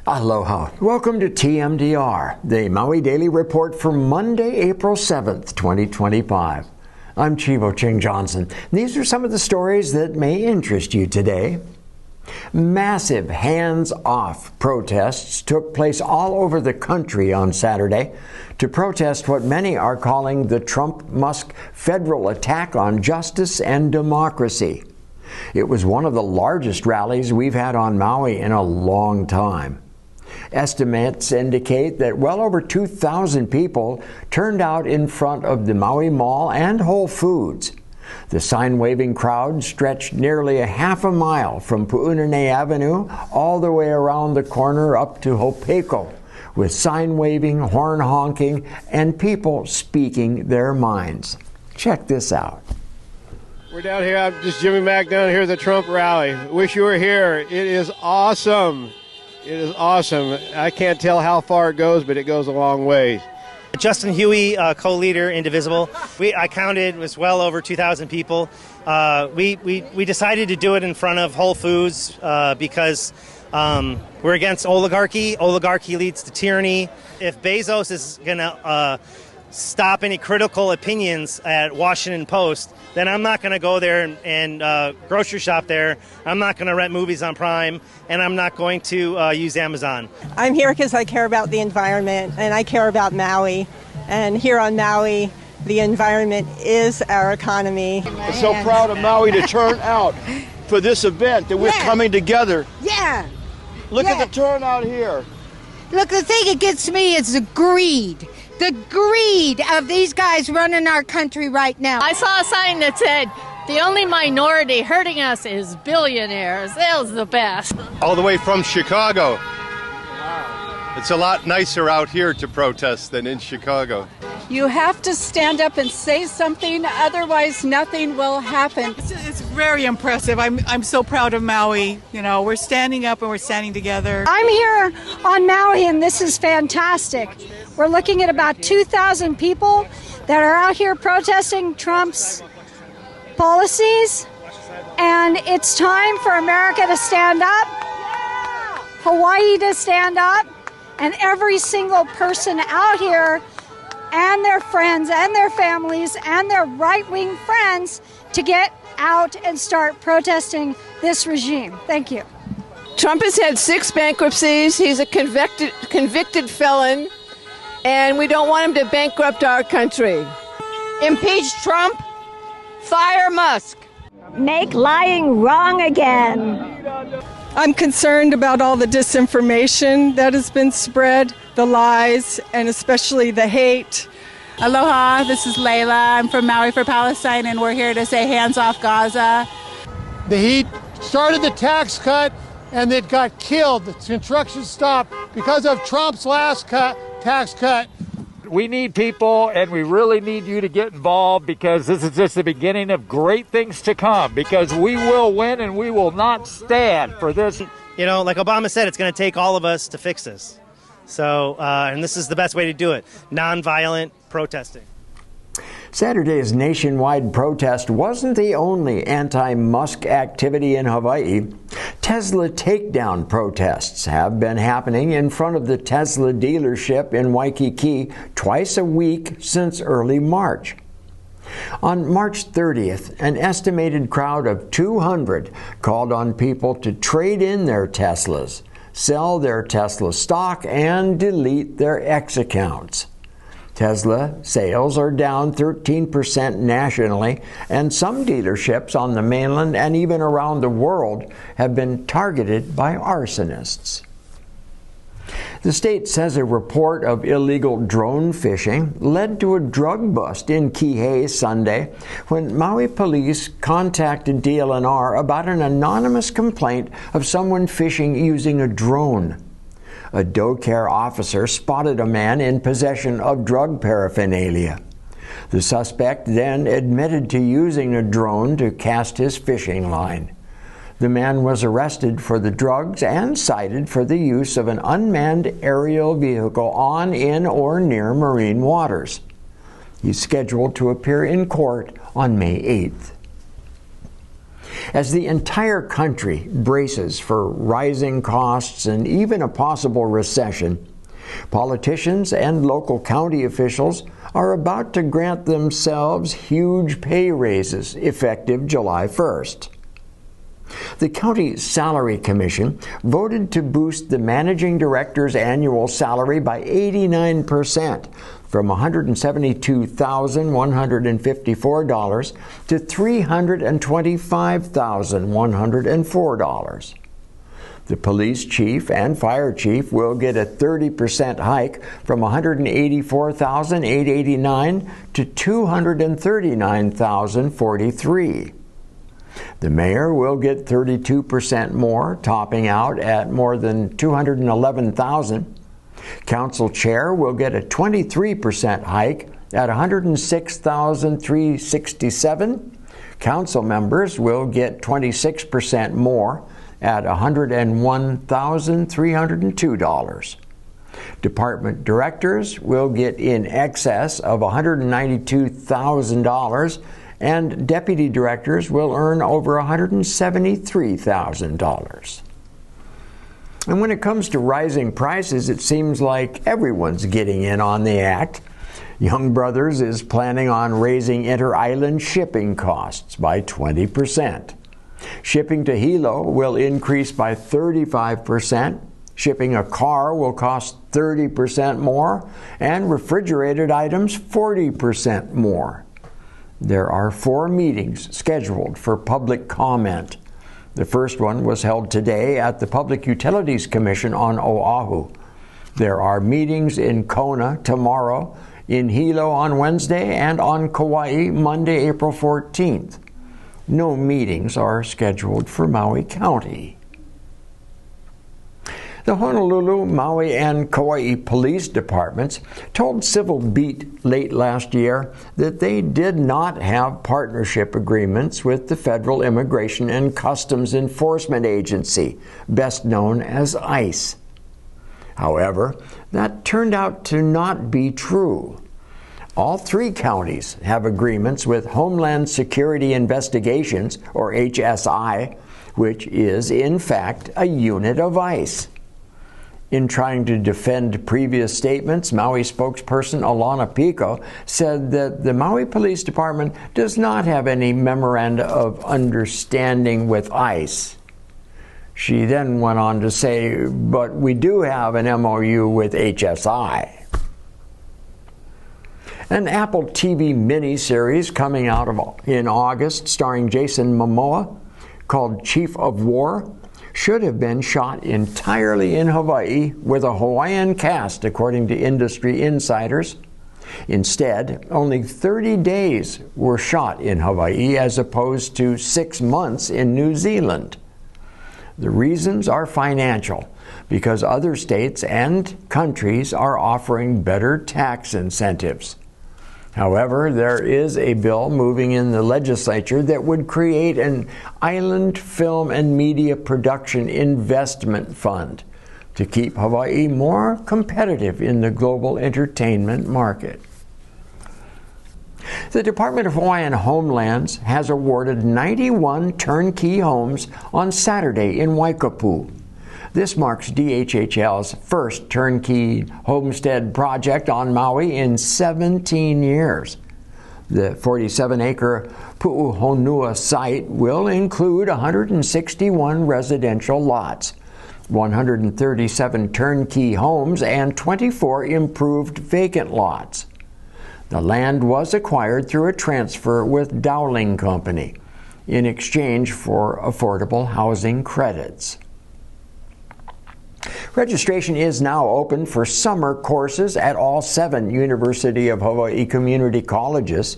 Aloha. Welcome to TMDR, the Maui Daily Report for Monday, April 7th, 2025. I'm Chivo Ching Johnson. These are some of the stories that may interest you today. Massive hands-off protests took place all over the country on Saturday to protest what many are calling the Trump-Musk federal attack on justice and democracy. It was one of the largest rallies we've had on Maui in a long time. Estimates indicate that well over 2,000 people turned out in front of the Maui Mall and Whole Foods. The sign-waving crowd stretched nearly a half a mile from Pu'unene Avenue all the way around the corner up to Hopeko, with sign-waving, horn honking, and people speaking their minds. Check this out. We're down here. I'm just Jimmy Mack down here at the Trump rally. Wish you were here. It is awesome. It is awesome. I can't tell how far it goes, but it goes a long way. Justin Huey, co-leader, Indivisible. I counted, it was well over 2,000 people. We decided to do it in front of Whole Foods because we're against oligarchy. Oligarchy leads to tyranny. If Bezos is going to stop any critical opinions at Washington Post, then I'm not going to go there and grocery shop there. I'm not going to rent movies on Prime, and I'm not going to use Amazon. I'm here because I care about the environment, and I care about Maui. And here on Maui, the environment is our economy. I'm so proud of Maui to turn out for this event, that we're coming together. Yeah. Look at the turnout here. Look, the thing that gets me is the greed. The greed of these guys running our country right now. I saw a sign that said, the only minority hurting us is billionaires. That was the best. All the way from Chicago. Wow. It's a lot nicer out here to protest than in Chicago. You have to stand up and say something, otherwise nothing will happen. It's very impressive. I'm so proud of Maui. You know, we're standing up and we're standing together. I'm here on Maui, and this is fantastic. We're looking at about 2,000 people that are out here protesting Trump's policies, and it's time for America to stand up, Hawaii to stand up, and every single person out here and their friends and their families and their right-wing friends to get out and start protesting this regime. Thank you. Trump has had 6 bankruptcies. He's a convicted felon. And we don't want him to bankrupt our country. Impeach Trump, fire Musk. Make lying wrong again. I'm concerned about all the disinformation that has been spread, the lies, and especially the hate. Aloha, this is Layla. I'm from Maui for Palestine, and we're here to say hands off Gaza. The heat started the tax cut, and it got killed. The construction stopped because of Trump's last tax cut. We need people, and we really need you to get involved, because this is just the beginning of great things to come, because we will win and we will not stand for this. You know, like Obama said, it's going to take all of us to fix this. So, and this is the best way to do it, nonviolent protesting. Saturday's nationwide protest wasn't the only anti-Musk activity in Hawaii. Tesla takedown protests have been happening in front of the Tesla dealership in Waikiki twice a week since early March. On March 30th, an estimated crowd of 200 called on people to trade in their Teslas, sell their Tesla stock, and delete their X accounts. Tesla sales are down 13% nationally, and some dealerships on the mainland and even around the world have been targeted by arsonists. The state says a report of illegal drone fishing led to a drug bust in Kihei Sunday when Maui police contacted DLNR about an anonymous complaint of someone fishing using a drone. A doe care officer spotted a man in possession of drug paraphernalia. The suspect then admitted to using a drone to cast his fishing line. The man was arrested for the drugs and cited for the use of an unmanned aerial vehicle on, in, or near marine waters. He's scheduled to appear in court on May 8th. As the entire country braces for rising costs and even a possible recession, politicians and local county officials are about to grant themselves huge pay raises effective July 1st. The County Salary Commission voted to boost the managing director's annual salary by 89%, from $172,154 to $325,104. The police chief and fire chief will get a 30% hike from $184,889 to $239,043. The mayor will get 32% more, topping out at more than $211,000. Council chair will get a 23% hike at $106,367. Council members will get 26% more at $101,302. Department directors will get in excess of $192,000, and deputy directors will earn over $173,000. And when it comes to rising prices, it seems like everyone's getting in on the act. Young Brothers is planning on raising inter-island shipping costs by 20%. Shipping to Hilo will increase by 35%. Shipping a car will cost 30% more, and refrigerated items 40% more. There are 4 meetings scheduled for public comment. The first one was held today at the Public Utilities Commission on Oahu. There are meetings in Kona tomorrow, in Hilo on Wednesday, and on Kauai Monday, April 14th. No meetings are scheduled for Maui County. The Honolulu, Maui, and Kauai police departments told Civil Beat late last year that they did not have partnership agreements with the Federal Immigration and Customs Enforcement Agency, best known as ICE. However, that turned out to not be true. All 3 counties have agreements with Homeland Security Investigations, or HSI, which is, in fact, a unit of ICE. In trying to defend previous statements, Maui spokesperson Alana Pico said that the Maui Police Department does not have any memoranda of understanding with ICE. She then went on to say, but we do have an MOU with HSI. An Apple TV miniseries coming out in August starring Jason Momoa called Chief of War should have been shot entirely in Hawaii with a Hawaiian cast, according to industry insiders. Instead, only 30 days were shot in Hawaii as opposed to 6 months in New Zealand. The reasons are financial, because other states and countries are offering better tax incentives. However, there is a bill moving in the legislature that would create an Island Film and Media Production Investment Fund to keep Hawaii more competitive in the global entertainment market. The Department of Hawaiian Homelands has awarded 91 turnkey homes on Saturday in Waikapu. This marks DHHL's first turnkey homestead project on Maui in 17 years. The 47-acre Pu'uhonua site will include 161 residential lots, 137 turnkey homes, and 24 improved vacant lots. The land was acquired through a transfer with Dowling Company in exchange for affordable housing credits. Registration is now open for summer courses at all 7 University of Hawaii community colleges.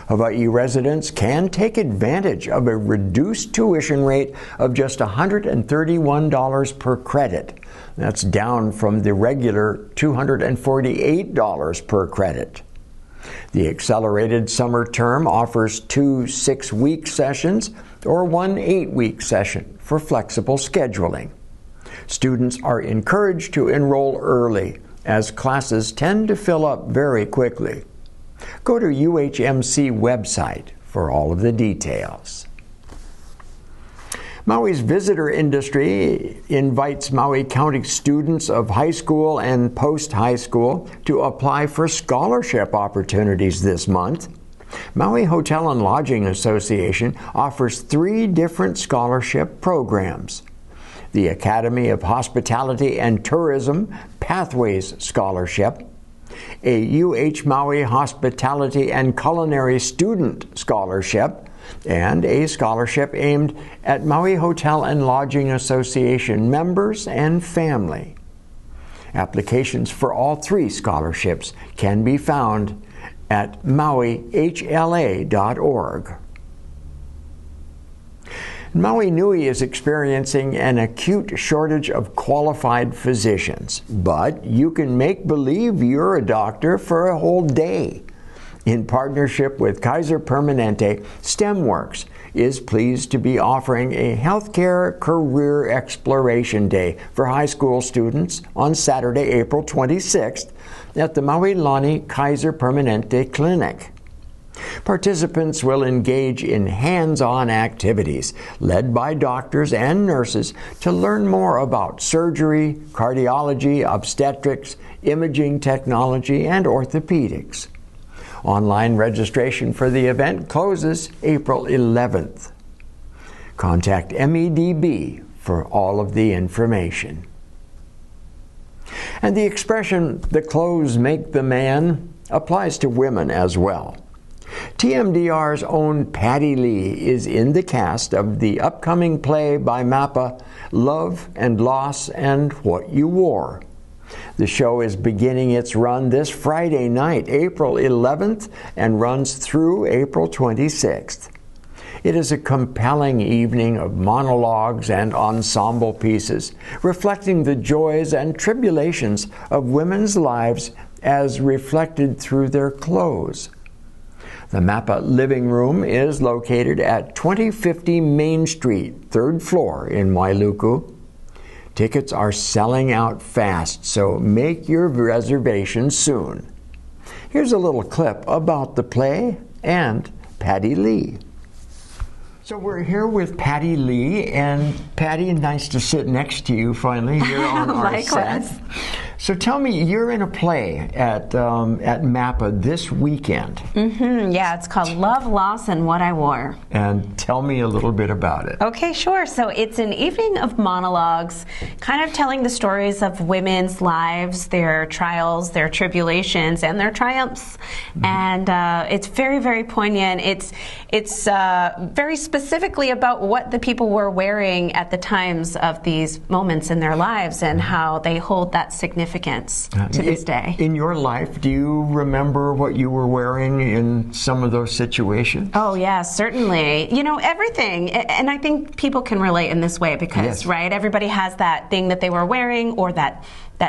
Hawaii residents can take advantage of a reduced tuition rate of just $131 per credit. That's down from the regular $248 per credit. The accelerated summer term offers 2 6-week sessions or 1 8-week session for flexible scheduling. Students are encouraged to enroll early, as classes tend to fill up very quickly. Go to UHMC website for all of the details. Maui's visitor industry invites Maui County students of high school and post-high school to apply for scholarship opportunities this month. Maui Hotel and Lodging Association offers 3 different scholarship programs. The Academy of Hospitality and Tourism Pathways Scholarship, a UH Maui Hospitality and Culinary Student Scholarship, and a scholarship aimed at Maui Hotel and Lodging Association members and family. Applications for all 3 scholarships can be found at mauihla.org. Maui Nui is experiencing an acute shortage of qualified physicians, but you can make believe you're a doctor for a whole day. In partnership with Kaiser Permanente, STEMworks is pleased to be offering a healthcare career exploration day for high school students on Saturday, April 26th at the Maui Lani Kaiser Permanente Clinic. Participants will engage in hands-on activities led by doctors and nurses to learn more about surgery, cardiology, obstetrics, imaging technology, and orthopedics. Online registration for the event closes April 11th. Contact MEDB for all of the information. And the expression, "the clothes make the man," applies to women as well. TMDR's own Patty Lee is in the cast of the upcoming play by MAPA, Love and Loss and What You Wore. The show is beginning its run this Friday night, April 11th, and runs through April 26th. It is a compelling evening of monologues and ensemble pieces, reflecting the joys and tribulations of women's lives as reflected through their clothes. The MAPA Living Room is located at 2050 Main Street, 3rd floor in Wailuku. Tickets are selling out fast, so make your reservations soon. Here's a little clip about the play and Patty Lee. So we're here with Patty Lee, and Patty, nice to sit next to you finally here on our set. So tell me, you're in a play at MAPA this weekend. Yeah, it's called Love, Loss, and What I Wore. And tell me a little bit about it. Okay, sure. So it's an evening of monologues, kind of telling the stories of women's lives, their trials, their tribulations, and their triumphs. And it's very, very poignant. It's very specifically about what the people were wearing at the times of these moments in their lives and how they hold that significance to this day. In your life, do you remember what you were wearing in some of those situations? Oh, yeah, certainly. You know, everything. And I think people can relate in this way because, right, everybody has that thing that they were wearing or that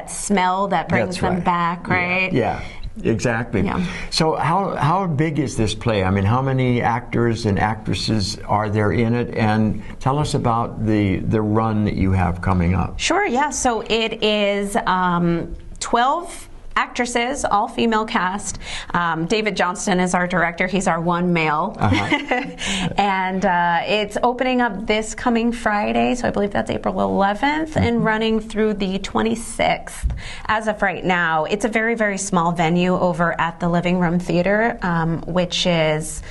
smell that brings them back, right? Yeah. Exactly. Yeah. So how big is this play? I mean, how many actors and actresses are there in it? And tell us about the run that you have coming up. Sure, yeah. So it is 12 actresses, all female cast. David Johnston is our director. He's our one male. And it's opening up this coming Friday, so I believe that's April 11th, and running through the 26th. As of right now, it's a very, very small venue over at the Living Room Theater, which is,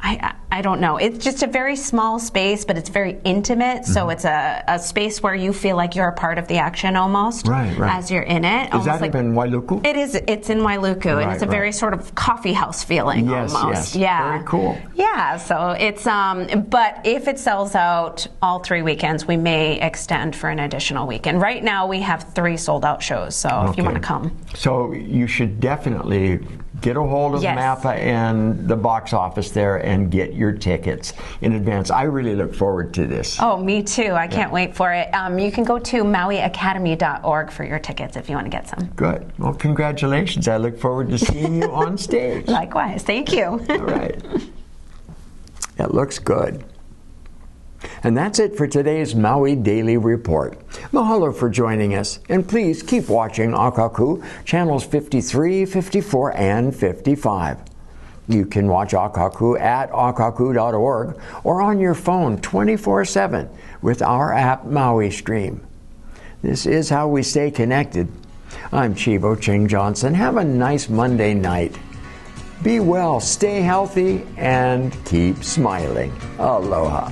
I don't know. It's just a very small space, but it's very intimate. So it's a space where you feel like you're a part of the action almost as you're in it. Is that like in Wailuku? It is. It's in Wailuku, and it's a very sort of coffee house feeling almost. Yeah. Very cool. Yeah. So it's but if it sells out all 3 weekends, we may extend for an additional weekend. Right now we have 3 sold out shows. So if you want to come, so you should definitely get a hold of MAPA and the box office there and get your tickets in advance. I really look forward to this. Oh, me too. I can't wait for it. You can go to mauiacademy.org for your tickets if you want to get some. Good. Well, congratulations. I look forward to seeing you on stage. Likewise. Thank you. All right. That looks good. And that's it for today's Maui Daily Report. Mahalo for joining us, and please keep watching Akaku, channels 53, 54, and 55. You can watch Akaku at akaku.org or on your phone 24/7 with our app Maui Stream. This is how we stay connected. I'm Chivo Ching Johnson. Have a nice Monday night. Be well, stay healthy, and keep smiling. Aloha.